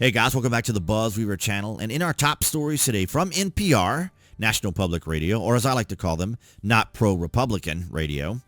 Hey guys, welcome back to the BuzWeaver channel. And in our top stories today from NPR, National Public Radio, or as I like to call them, not pro-Republican radio,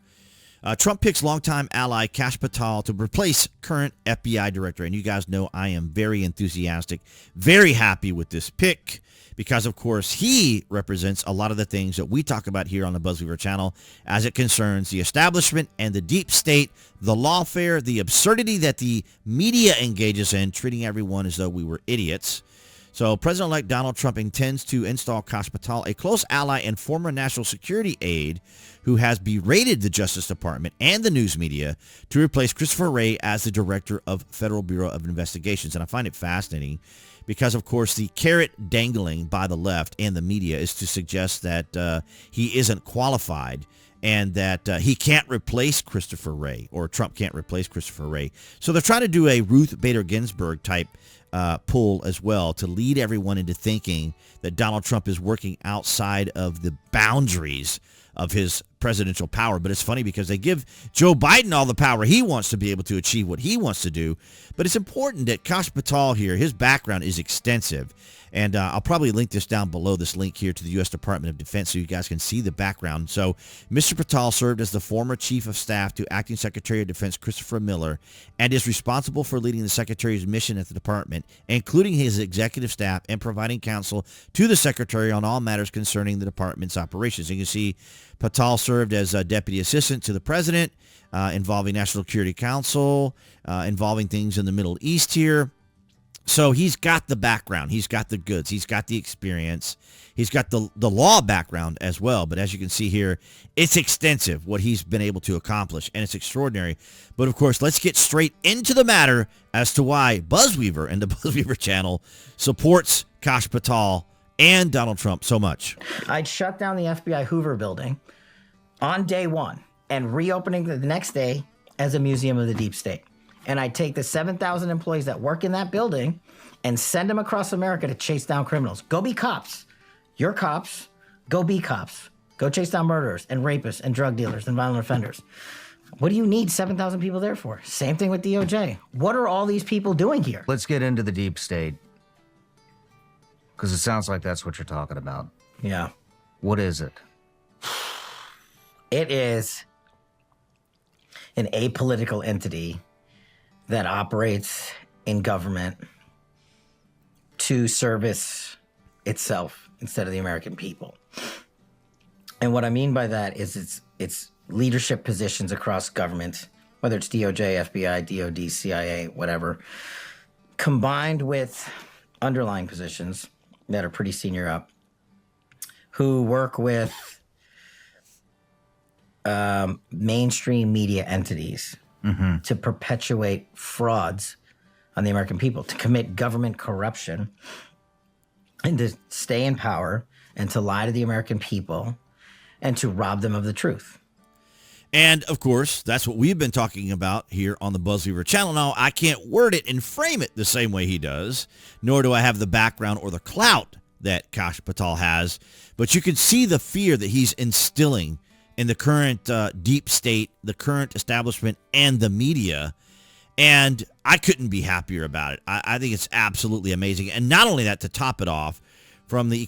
Trump picks longtime ally Kash Patel to replace current FBI director. And you guys know I am very enthusiastic, very happy with this pick because, of course, he represents a lot of the things that we talk about here on the BuzWeaver channel as it concerns the establishment and the deep state, the lawfare, the absurdity that the media engages in, treating everyone as though we were idiots. So President-elect Donald Trump intends to install Kash Patel, a close ally and former national security aide who has berated the Justice Department and the news media, to replace Christopher Wray as the director of Federal Bureau of Investigations. And I find it fascinating because, of course, the carrot dangling by the left and the media is to suggest that he isn't qualified and that he can't replace Christopher Wray, or Trump can't replace Christopher Wray. So they're trying to do a Ruth Bader Ginsburg type pull as well to lead everyone into thinking that Donald Trump is working outside of the boundaries of his presidential power. But it's funny because they give Joe Biden all the power he wants to be able to achieve what he wants to do. But it's important that Kash Patel here, his background is extensive. And I'll probably link this down below, this link here to the U.S. Department of Defense, so you guys can see the background. So Mr. Patel served as the former chief of staff to acting Secretary of Defense Christopher Miller and is responsible for leading the secretary's mission at the department, including his executive staff, and providing counsel to the secretary on all matters concerning the department's operations. You can see Patel served as a deputy assistant to the president, involving National Security Council, involving things in the Middle East here. So he's got the background, he's got the goods, he's got the experience, he's got the law background as well. But as you can see here, it's extensive what he's been able to accomplish, and it's extraordinary. But of course, let's get straight into the matter as to why BuzWeaver and the BuzWeaver channel supports Kash Patel and Donald Trump so much. I'd shut down the FBI Hoover building on day one and reopening the next day as a museum of the deep state. And I'd take the 7,000 employees that work in that building and send them across America to chase down criminals. Go be cops. You're cops. Go be cops. Go chase down murderers and rapists and drug dealers and violent offenders. What do you need 7,000 people there for? Same thing with DOJ. What are all these people doing here? Let's get into the deep state, because it sounds like that's what you're talking about. Yeah. What is it? It is an apolitical entity that operates in government to service itself instead of the American people. And what I mean by that is it's leadership positions across government, whether it's DOJ, FBI, DOD, CIA, whatever, combined with underlying positions that are pretty senior up, who work with mainstream media entities to perpetuate frauds on the American people, to commit government corruption, and to stay in power, and to lie to the American people, and to rob them of the truth. And, of course, that's what we've been talking about here on the BuzWeaver channel. Now, I can't word it and frame it the same way he does, nor do I have the background or the clout that Kash Patel has, but you can see the fear that he's instilling in the current deep state, the current establishment, and the media. And I couldn't be happier about it. I think it's absolutely amazing. And not only that, to top it off, from the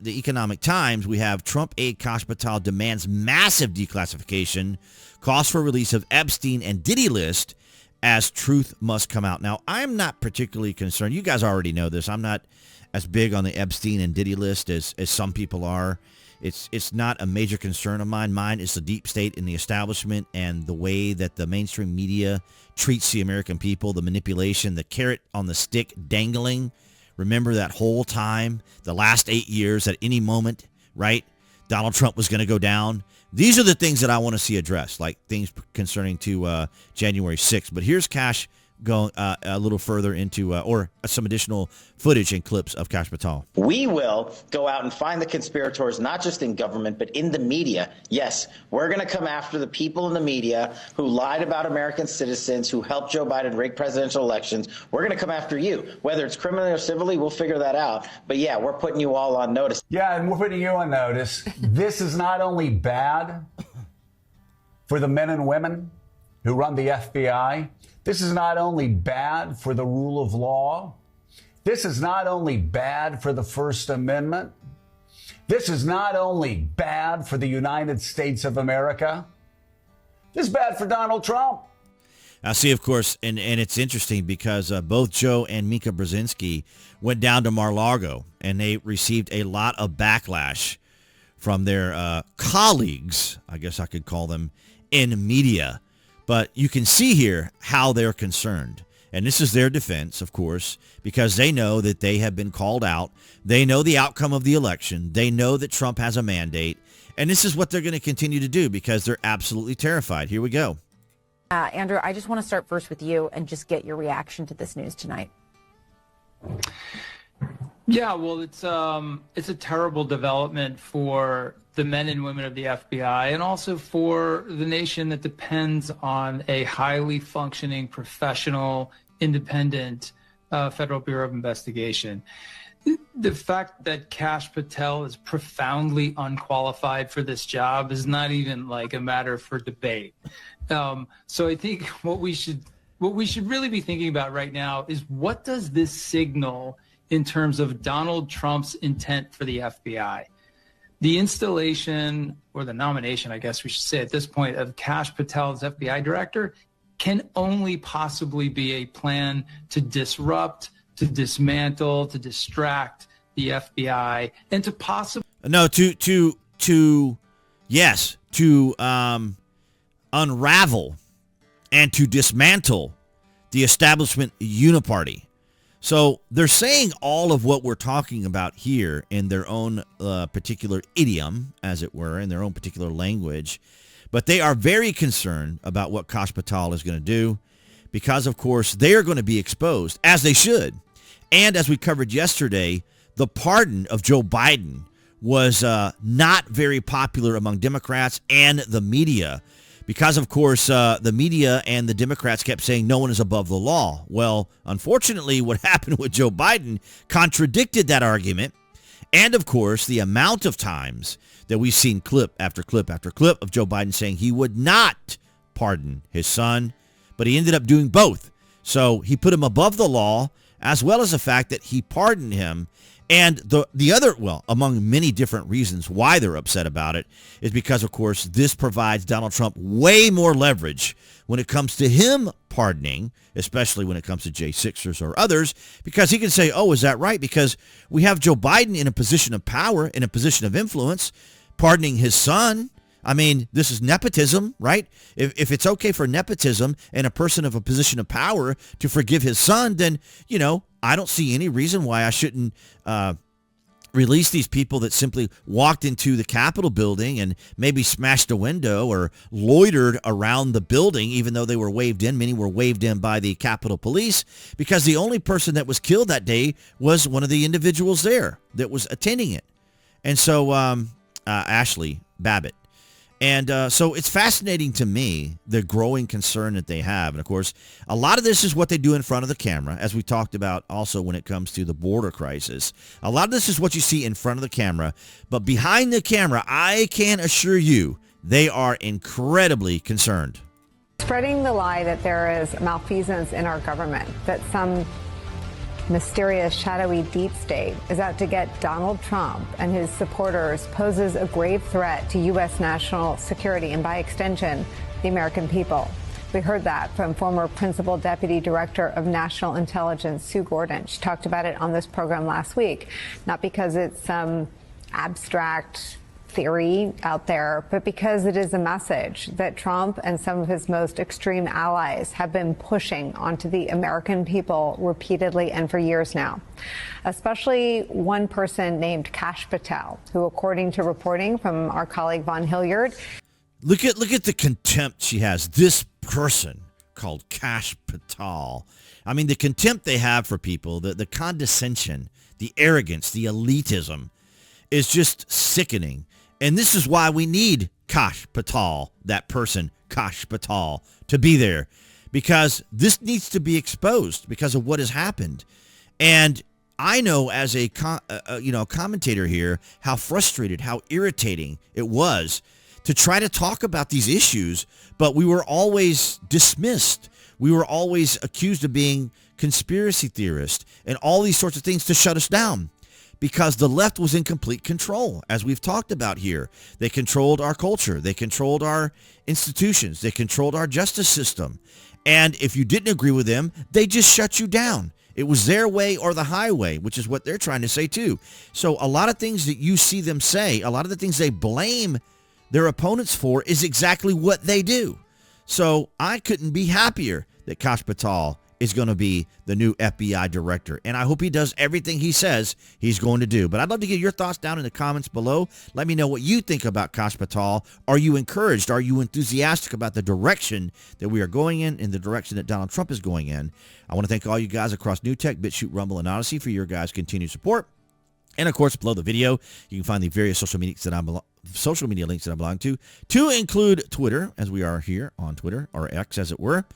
Economic Times, we have Trump aide Kash Patel demands massive declassification, calls for release of Epstein and Diddy list as truth must come out. Now, I'm not particularly concerned. You guys already know this. I'm not as big on the Epstein and Diddy list as some people are. It's not a major concern of mine. Mine is the deep state and the establishment and the way that the mainstream media treats the American people, the manipulation, the carrot on the stick dangling. Remember that whole time, the last 8 years, at any moment, right, Donald Trump was going to go down. These are the things that I want to see addressed, like things concerning to January 6th. But here's Kash going a little further into or some additional footage and clips of Kash Patel. We will go out and find the conspirators, not just in government, but in the media. Yes, we're going to come after the people in the media who lied about American citizens, who helped Joe Biden rig presidential elections. We're going to come after you. Whether it's criminally or civilly, we'll figure that out. But yeah, we're putting you all on notice. Yeah, and we're putting you on notice. This is not only bad for the men and women who run the FBI. This is not only bad for the rule of law. This is not only bad for the First Amendment. This is not only bad for the United States of America. This is bad for Donald Trump. Now, see, of course, and it's interesting because both Joe and Mika Brzezinski went down to Mar-a-Lago, and they received a lot of backlash from their colleagues, I guess I could call them, in media. But you can see here how they're concerned. And this is their defense, of course, because they know that they have been called out. They know the outcome of the election. They know that Trump has a mandate. And this is what they're going to continue to do because they're absolutely terrified. Here we go. Andrew, I just want to start first with you and just get your reaction to this news tonight. Yeah, well, it's a terrible development for the men and women of the FBI and also for the nation that depends on a highly functioning, professional, independent Federal Bureau of Investigation. The fact that Kash Patel is profoundly unqualified for this job is not even like a matter for debate. So I think what we should really be thinking about right now is what does this signal in terms of Donald Trump's intent for the FBI? The installation, or the nomination, I guess we should say at this point, of Kash Patel as FBI director can only possibly be a plan to disrupt, to dismantle, to distract the FBI, and to possibly unravel and to dismantle the Establishment Uni-party. So they're saying all of what we're talking about here in their own particular idiom, as it were, in their own particular language. But they are very concerned about what Kash Patel is going to do because, of course, they are going to be exposed, as they should. And as we covered yesterday, the pardon of Joe Biden was not very popular among Democrats and the media because, of course, the media and the Democrats kept saying no one is above the law. Well, unfortunately, what happened with Joe Biden contradicted that argument. And, of course, the amount of times that we've seen clip after clip after clip of Joe Biden saying he would not pardon his son, but he ended up doing both. So he put him above the law, as well as the fact that he pardoned him. And the other, well, among many different reasons why they're upset about it is because, of course, this provides Donald Trump way more leverage when it comes to him pardoning, especially when it comes to J6ers or others, because he can say, oh, is that right? Because we have Joe Biden in a position of power, in a position of influence, pardoning his son. I mean, this is nepotism, right? If it's okay for nepotism and a person of a position of power to forgive his son, then, you know, I don't see any reason why I shouldn't release these people that simply walked into the Capitol building and maybe smashed a window or loitered around the building, even though they were waved in. Many were waved in by the Capitol Police because the only person that was killed that day was one of the individuals there that was attending it. And so Ashley Babbitt. And so it's fascinating to me, the growing concern that they have. And, of course, a lot of this is what they do in front of the camera, as we talked about also when it comes to the border crisis. A lot of this is what you see in front of the camera. But behind the camera, I can assure you, they are incredibly concerned. Spreading the lie that there is malfeasance in our government, that some mysterious, shadowy deep state is out to get Donald Trump and his supporters poses a grave threat to U.S. national security and, by extension, the American people. We heard that from former Principal Deputy Director of National Intelligence, Sue Gordon. She talked about it on this program last week, not because it's some abstract theory out there, but because it is a message that Trump and some of his most extreme allies have been pushing onto the American people repeatedly and for years now. Especially one person named Kash Patel, who, according to reporting from our colleague Von Hilliard, look at the contempt she has. This person called Kash Patel. I mean, the contempt they have for people, the condescension, the arrogance, the elitism is just sickening. And this is why we need Kash Patel, that person, Kash Patel, to be there. Because this needs to be exposed because of what has happened. And I know as a commentator here how frustrated, how irritating it was to try to talk about these issues, but we were always dismissed. We were always accused of being conspiracy theorists, and all these sorts of things to shut us down. Because the left was in complete control, as we've talked about here. They controlled our culture. They controlled our institutions. They controlled our justice system. And if you didn't agree with them, they just shut you down. It was their way or the highway, which is what they're trying to say too. So a lot of things that you see them say, a lot of the things they blame their opponents for is exactly what they do. So I couldn't be happier that Kash Patel is going to be the new FBI director. And I hope he does everything he says he's going to do. But I'd love to get your thoughts down in the comments below. Let me know what you think about Kash Patel. Are you encouraged? Are you enthusiastic about the direction that we are going in the direction that Donald Trump is going in? I want to thank all you guys across New Tech, BitChute, Rumble, and Odyssey for your guys' continued support. And of course, below the video, you can find the various social media links that I belong to include Twitter, as we are here on Twitter, or X as it were.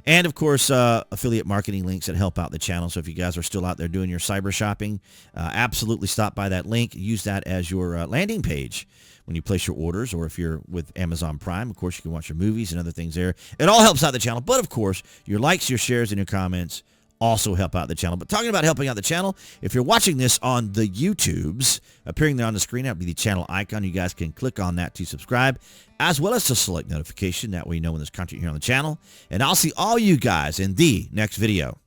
And, of course, affiliate marketing links that help out the channel. So if you guys are still out there doing your cyber shopping, absolutely stop by that link. Use that as your landing page when you place your orders. Or if you're with Amazon Prime, of course, you can watch your movies and other things there. It all helps out the channel. But, of course, your likes, your shares, and your comments also help out the channel. But talking about helping out the channel, if you're watching this on the YouTubes, appearing there on the screen, that'll be the channel icon. You guys can click on that to subscribe, as well as to select notification. That way you know when there's content here on the channel. And I'll see all you guys in the next video.